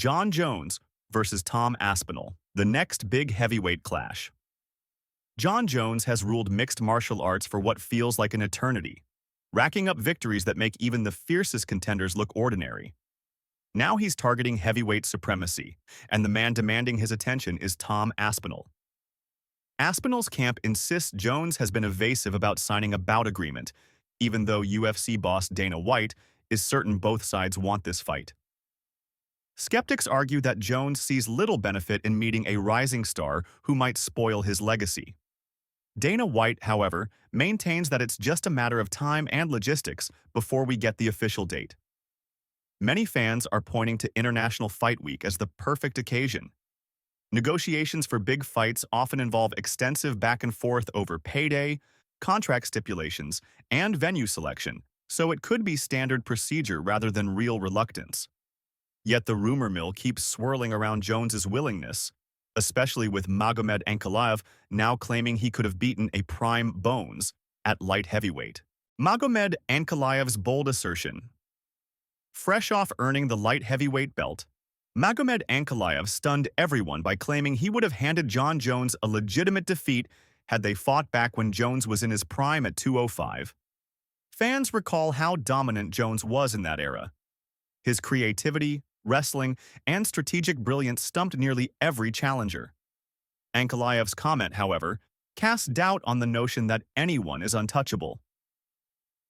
Jon Jones versus Tom Aspinal, the next big heavyweight clash. Jon Jones has ruled mixed martial arts for what feels like an eternity, racking up victories that make even the fiercest contenders look ordinary. Now he's targeting heavyweight supremacy, and the man demanding his attention is Tom Aspinal. Aspinal's camp insists Jones has been evasive about signing a bout agreement, even though UFC boss Dana White is certain both sides want this fight. Skeptics argue that Jones sees little benefit in meeting a rising star who might spoil his legacy. Dana White, however, maintains that it's just a matter of time and logistics before we get the official date. Many fans are pointing to International Fight Week as the perfect occasion. Negotiations for big fights often involve extensive back and forth over payday, contract stipulations, and venue selection, so it could be standard procedure rather than real reluctance. Yet the rumor mill keeps swirling around Jones's willingness, especially with Magomed Ankalaev now claiming he could have beaten a prime Bones at light heavyweight. Magomed Ankalaev's bold assertion. Fresh off earning the light heavyweight belt, Magomed Ankalaev stunned everyone by claiming he would have handed Jon Jones a legitimate defeat had they fought back when Jones was in his prime at 205. Fans recall how dominant Jones was in that era. His creativity, wrestling, and strategic brilliance stumped nearly every challenger. Ankalaev's comment, however, casts doubt on the notion that anyone is untouchable.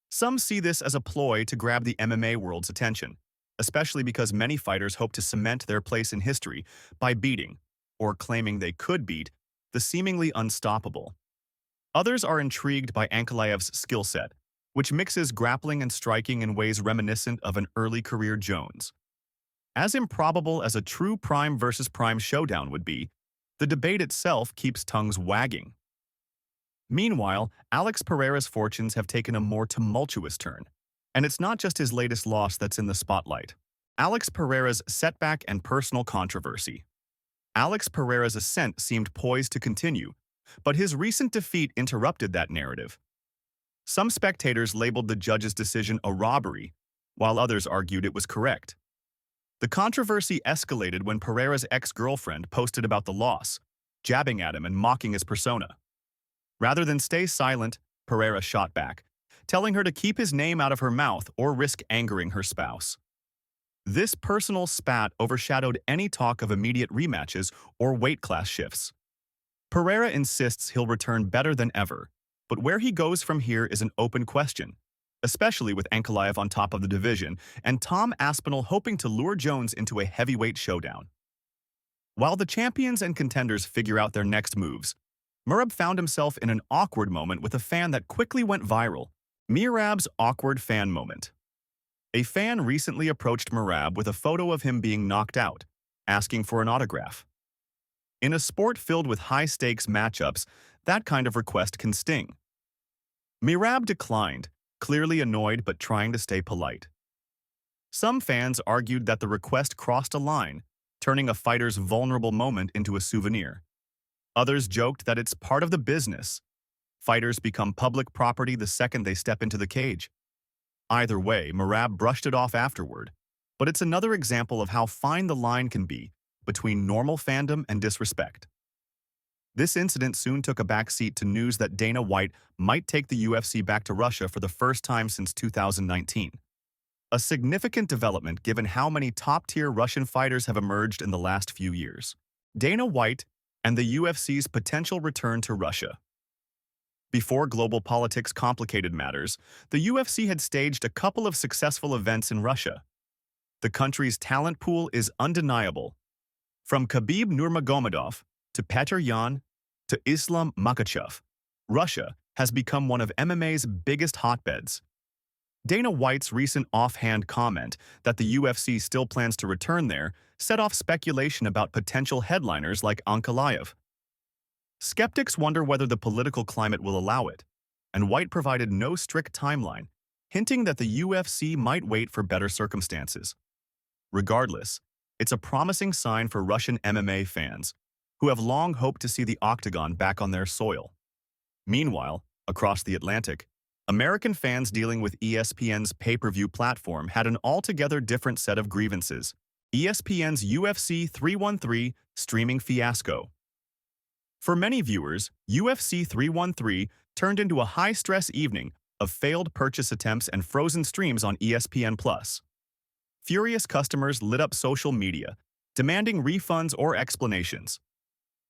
Some see this as a ploy to grab the MMA world's attention, especially because many fighters hope to cement their place in history by beating, or claiming they could beat, the seemingly unstoppable. Others are intrigued by Ankalaev's skill set, which mixes grappling and striking in ways reminiscent of an early career Jones. As improbable as a true prime versus prime showdown would be, the debate itself keeps tongues wagging. Meanwhile, Alex Pereira's fortunes have taken a more tumultuous turn, and it's not just his latest loss that's in the spotlight. Alex Pereira's setback and personal controversy. Alex Pereira's ascent seemed poised to continue, but his recent defeat interrupted that narrative. Some spectators labeled the judge's decision a robbery, while others argued it was correct. The controversy escalated when Pereira's ex-girlfriend posted about the loss, jabbing at him and mocking his persona. Rather than stay silent, Pereira shot back, telling her to keep his name out of her mouth or risk angering her spouse. This personal spat overshadowed any talk of immediate rematches or weight class shifts. Pereira insists he'll return better than ever, but where he goes from here is an open question, especially with Ankalaev on top of the division and Tom Aspinal hoping to lure Jones into a heavyweight showdown. While the champions and contenders figure out their next moves, Merab found himself in an awkward moment with a fan that quickly went viral. Merab's awkward fan moment. A fan recently approached Merab with a photo of him being knocked out, asking for an autograph. In a sport filled with high-stakes matchups, that kind of request can sting. Merab declined, clearly annoyed but trying to stay polite. Some fans argued that the request crossed a line, turning a fighter's vulnerable moment into a souvenir. Others joked that it's part of the business. Fighters become public property the second they step into the cage. Either way, Merab brushed it off afterward, but it's another example of how fine the line can be between normal fandom and disrespect. This incident soon took a backseat to news that Dana White might take the UFC back to Russia for the first time since 2019. A significant development given how many top-tier Russian fighters have emerged in the last few years. Dana White and the UFC's potential return to Russia. Before global politics complicated matters, the UFC had staged a couple of successful events in Russia. The country's talent pool is undeniable. From Khabib Nurmagomedov to Petr Yan to Islam Makhachev, Russia has become one of MMA's biggest hotbeds. Dana White's recent offhand comment that the UFC still plans to return there set off speculation about potential headliners like Ankalaev. Skeptics wonder whether the political climate will allow it, and White provided no strict timeline, hinting that the UFC might wait for better circumstances. Regardless, it's a promising sign for Russian MMA fans, who have long hoped to see the octagon back on their soil. Meanwhile, across the Atlantic, American fans dealing with ESPN's pay-per-view platform had an altogether different set of grievances. ESPN's UFC 313 streaming fiasco. For many viewers, UFC 313 turned into a high-stress evening of failed purchase attempts and frozen streams on ESPN+. Furious customers lit up social media, demanding refunds or explanations.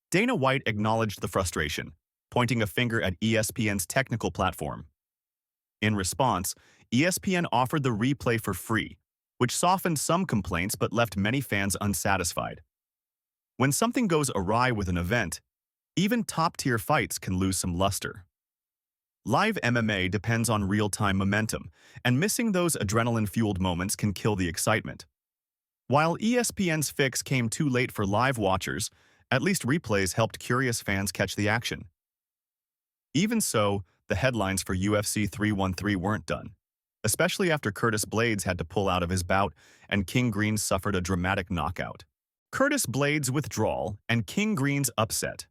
Dana White acknowledged the frustration, pointing a finger at ESPN's technical platform. In response, ESPN offered the replay for free, which softened some complaints but left many fans unsatisfied. When something goes awry with an event, even top-tier fights can lose some luster. Live MMA depends on real-time momentum, and missing those adrenaline-fueled moments can kill the excitement. While ESPN's fix came too late for live watchers, at least replays helped curious fans catch the action. Even so, the headlines for UFC 313 weren't done, especially after Curtis Blaydes had to pull out of his bout and King Green suffered a dramatic knockout. Curtis Blaydes' withdrawal and King Green's upset.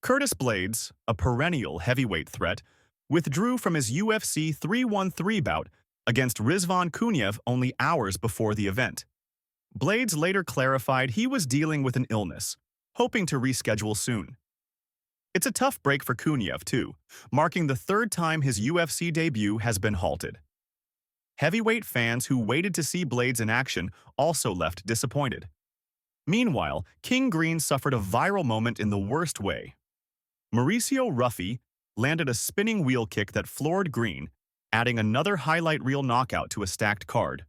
Curtis Blaydes, a perennial heavyweight threat, withdrew from his UFC 313 bout against Rizvan Kuniev only hours before the event. Blaydes later clarified he was dealing with an illness, hoping to reschedule soon. It's a tough break for Kuniev, too, marking the third time his UFC debut has been halted. Heavyweight fans who waited to see Blaydes in action also left disappointed. Meanwhile, King Green suffered a viral moment in the worst way. Mauricio Ruffy landed a spinning wheel kick that floored Green, adding another highlight reel knockout to a stacked card.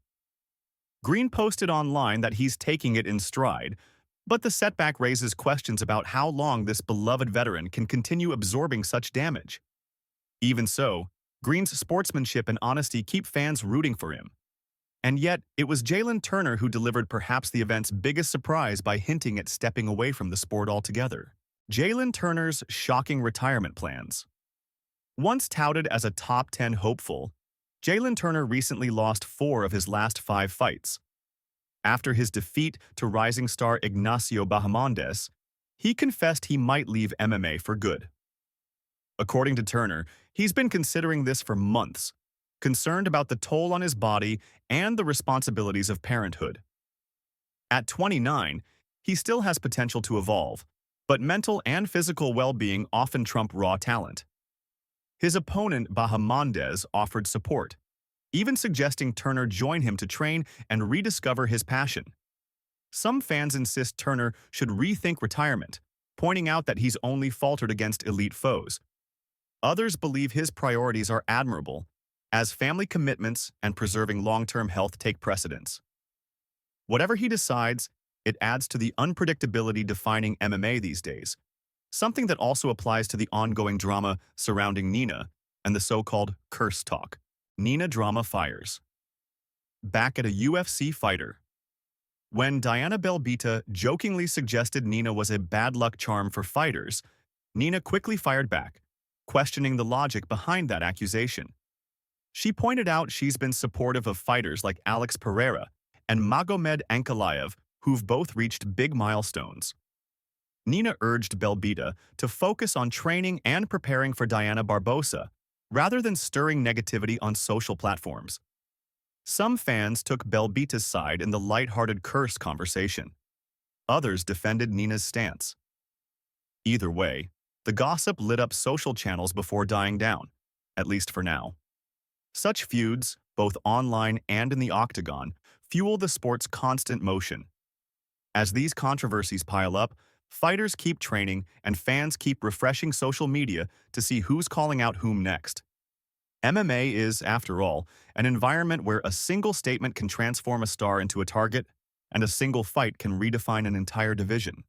Green posted online that he's taking it in stride, but the setback raises questions about how long this beloved veteran can continue absorbing such damage. Even so, Green's sportsmanship and honesty keep fans rooting for him. And yet, it was Jalen Turner who delivered perhaps the event's biggest surprise by hinting at stepping away from the sport altogether. Jalen Turner's shocking retirement plans. Once touted as a top 10 hopeful, Jalen Turner recently lost 4 of his last 5 fights. After his defeat to rising star Ignacio Bahamondes, he confessed he might leave MMA for good. According to Turner, he's been considering this for months, concerned about the toll on his body and the responsibilities of parenthood. At 29, he still has potential to evolve, but mental and physical well-being often trump raw talent. His opponent Bahamondes offered support, even suggesting Turner join him to train and rediscover his passion. Some fans insist Turner should rethink retirement, pointing out that he's only faltered against elite foes. Others believe his priorities are admirable, as family commitments and preserving long-term health take precedence. Whatever he decides, it adds to the unpredictability defining MMA these days, something that also applies to the ongoing drama surrounding Nina and the so-called curse talk. Nina drama fires. Back at a UFC fighter. When Diana Belbita jokingly suggested Nina was a bad luck charm for fighters, Nina quickly fired back, questioning the logic behind that accusation. She pointed out she's been supportive of fighters like Alex Pereira and Magomed Ankalaev, who've both reached big milestones. Nina urged Belbita to focus on training and preparing for Diana Barbosa, rather than stirring negativity on social platforms. Some fans took Belbita's side in the lighthearted curse conversation. Others defended Nina's stance. Either way, the gossip lit up social channels before dying down, at least for now. Such feuds, both online and in the octagon, fuel the sport's constant motion. As these controversies pile up, fighters keep training and fans keep refreshing social media to see who's calling out whom next. MMA is, after all, an environment where a single statement can transform a star into a target, and a single fight can redefine an entire division.